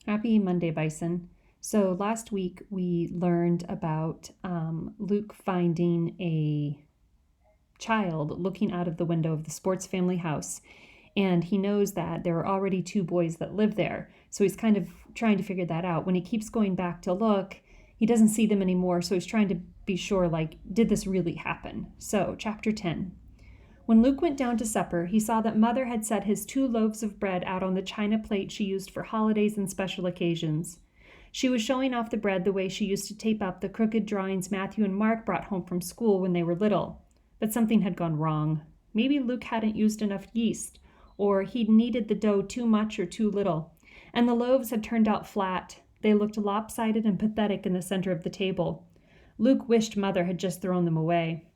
Happy Monday, Bison. So last week we learned about Luke finding a child looking out of the window of the Sports family house. And he knows that there are already two boys that live there. So he's kind of trying to figure that out. When he keeps going back to look, he doesn't see them anymore. So he's trying to be sure, did this really happen? So, chapter 10. When Luke went down to supper, he saw that Mother had set his 2 loaves of bread out on the china plate she used for holidays and special occasions. She was showing off the bread the way she used to tape up the crooked drawings Matthew and Mark brought home from school when they were little. But something had gone wrong. Maybe Luke hadn't used enough yeast, or he'd kneaded the dough too much or too little, and the loaves had turned out flat. They looked lopsided and pathetic in the center of the table. Luke wished Mother had just thrown them away.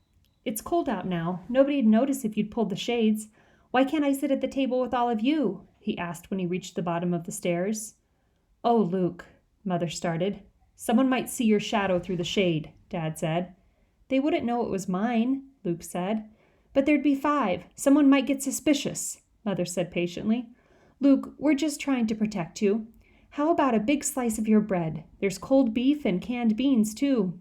"It's cold out now. Nobody'd notice if you'd pulled the shades. Why can't I sit at the table with all of you?" he asked when he reached the bottom of the stairs. "Oh, Luke," Mother started. "Someone might see your shadow through the shade," Dad said. "They wouldn't know it was mine," Luke said. "But there'd be 5. Someone might get suspicious," Mother said patiently. "Luke, we're just trying to protect you. How about a big slice of your bread? There's cold beef and canned beans, too."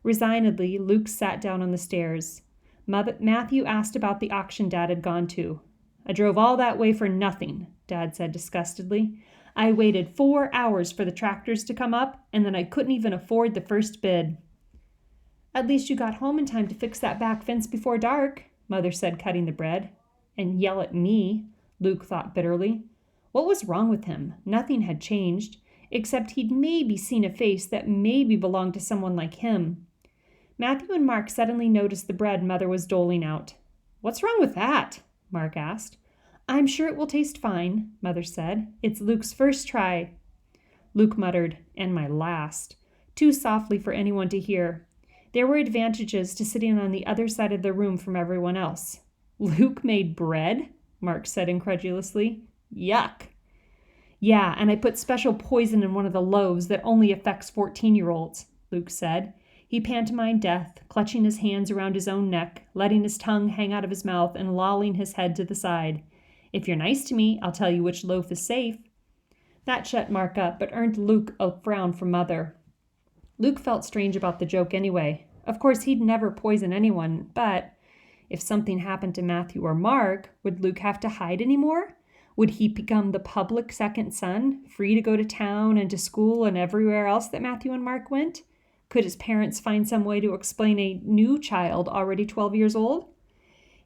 Resignedly, Luke sat down on the stairs. Matthew asked about the auction Dad had gone to. "I drove all that way for nothing," Dad said disgustedly. "I waited 4 hours for the tractors to come up, and then I couldn't even afford the first bid." "At least you got home in time to fix that back fence before dark," Mother said, cutting the bread. "And yell at me," Luke thought bitterly. What was wrong with him? Nothing had changed, except he'd maybe seen a face that maybe belonged to someone like him. Matthew and Mark suddenly noticed the bread Mother was doling out. "What's wrong with that?" Mark asked. "I'm sure it will taste fine," Mother said. "It's Luke's first try." Luke muttered, "And my last," too softly for anyone to hear. There were advantages to sitting on the other side of the room from everyone else. "Luke made bread?" Mark said incredulously. "Yuck." "Yeah, and I put special poison in one of the loaves that only affects 14-year-olds, Luke said. He pantomimed death, clutching his hands around his own neck, letting his tongue hang out of his mouth and lolling his head to the side. "If you're nice to me, I'll tell you which loaf is safe." That shut Mark up, but earned Luke a frown from Mother. Luke felt strange about the joke anyway. Of course, he'd never poison anyone, but if something happened to Matthew or Mark, would Luke have to hide anymore? Would he become the public second son, free to go to town and to school and everywhere else that Matthew and Mark went? Could his parents find some way to explain a new child already 12 years old?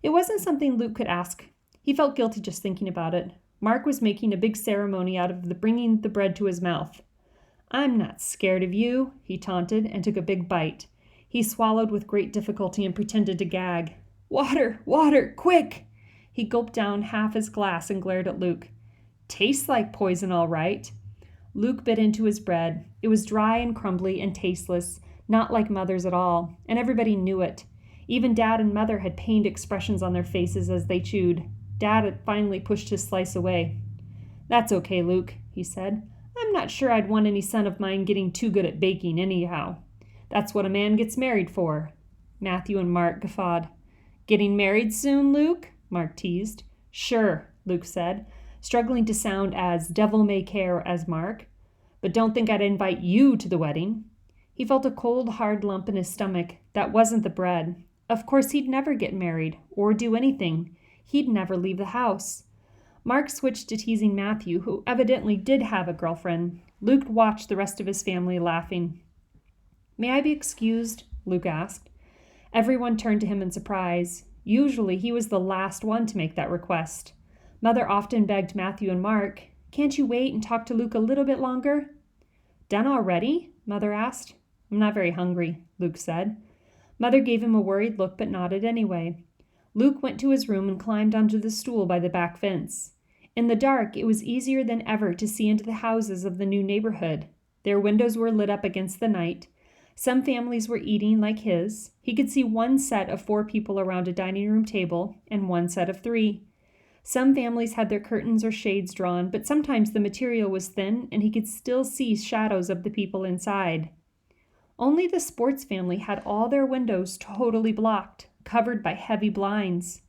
It wasn't something Luke could ask. He felt guilty just thinking about it. Mark was making a big ceremony out of bringing the bread to his mouth. "I'm not scared of you," he taunted, and took a big bite. He swallowed with great difficulty and pretended to gag. "Water, water, quick!" He gulped down half his glass and glared at Luke. "Tastes like poison, all right." Luke bit into his bread. It was dry and crumbly and tasteless, not like Mother's at all, and everybody knew it. Even Dad and Mother had pained expressions on their faces as they chewed. Dad had finally pushed his slice away. "That's okay, Luke," he said. "I'm not sure I'd want any son of mine getting too good at baking anyhow. That's what a man gets married for." Matthew and Mark guffawed. "Getting married soon, Luke?" Mark teased. "Sure," Luke said, struggling to sound as devil-may-care as Mark. "But don't think I'd invite you to the wedding." He felt a cold, hard lump in his stomach. That wasn't the bread. Of course, he'd never get married or do anything. He'd never leave the house. Mark switched to teasing Matthew, who evidently did have a girlfriend. Luke watched the rest of his family laughing. "May I be excused?" Luke asked. Everyone turned to him in surprise. Usually, he was the last one to make that request. Mother often begged Matthew and Mark, "Can't you wait and talk to Luke a little bit longer?" "Done already?" Mother asked. "I'm not very hungry," Luke said. Mother gave him a worried look but nodded anyway. Luke went to his room and climbed onto the stool by the back fence. In the dark, it was easier than ever to see into the houses of the new neighborhood. Their windows were lit up against the night. Some families were eating like his. He could see one set of 4 people around a dining room table and one set of 3. Some families had their curtains or shades drawn, but sometimes the material was thin and he could still see shadows of the people inside. Only the Sports family had all their windows totally blocked, covered by heavy blinds.